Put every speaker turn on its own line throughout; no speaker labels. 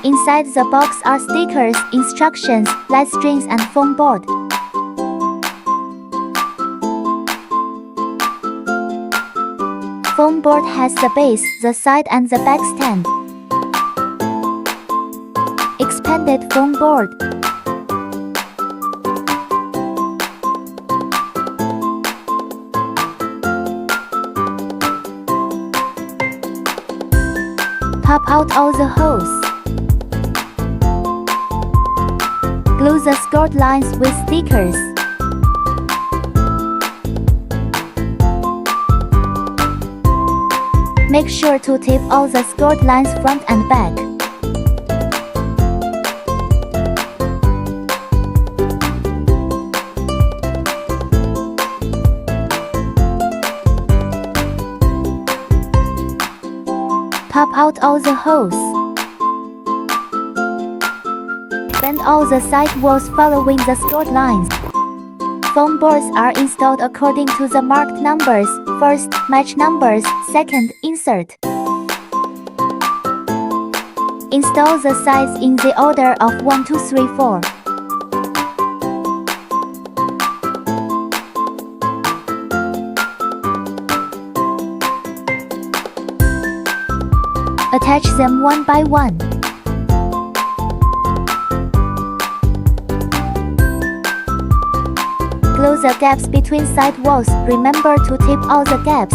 Inside the box are stickers, instructions, light strings and foam board. Foam board has the base, the side and the back stand. Expanded foam board. Pop out all the holes. Glue the scored lines with stickers. Make sure to tape all the scored lines front and back. Pop out all the holes. Bend all the side walls following the scored lines. Foam boards are installed according to the marked numbers. First, match numbers. Second, insert. Install the sides in the order of 1, 2, 3, 4. Attach them one by one. Close the gaps between side walls. Remember to tape all the gaps.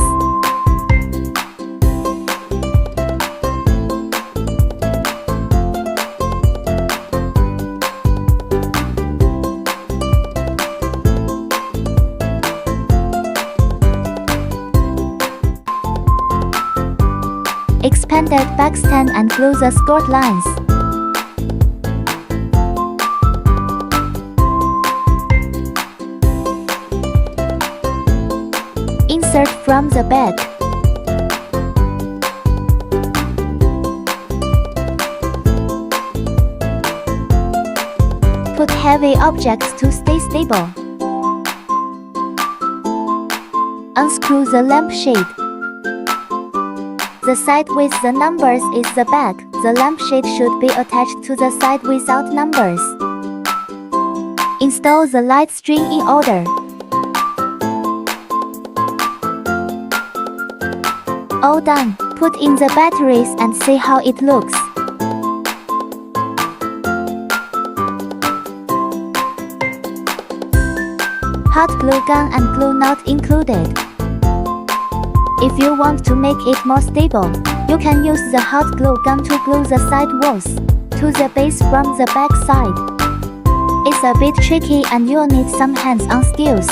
Expanded back stand and glue the scored lines. Insert from the back. Put heavy objects to stay stable. Unscrew the lampshade. The side with the numbers is the back. The lampshade should be attached to the side without numbers. Install the light string in order. All done. Put in the batteries and see how it looks. Hot glue gun and glue not included. If you want to make it more stable, you can use the hot glue gun to glue the side walls to the base from the back side. It's a bit tricky and you'll need some hands-on skills.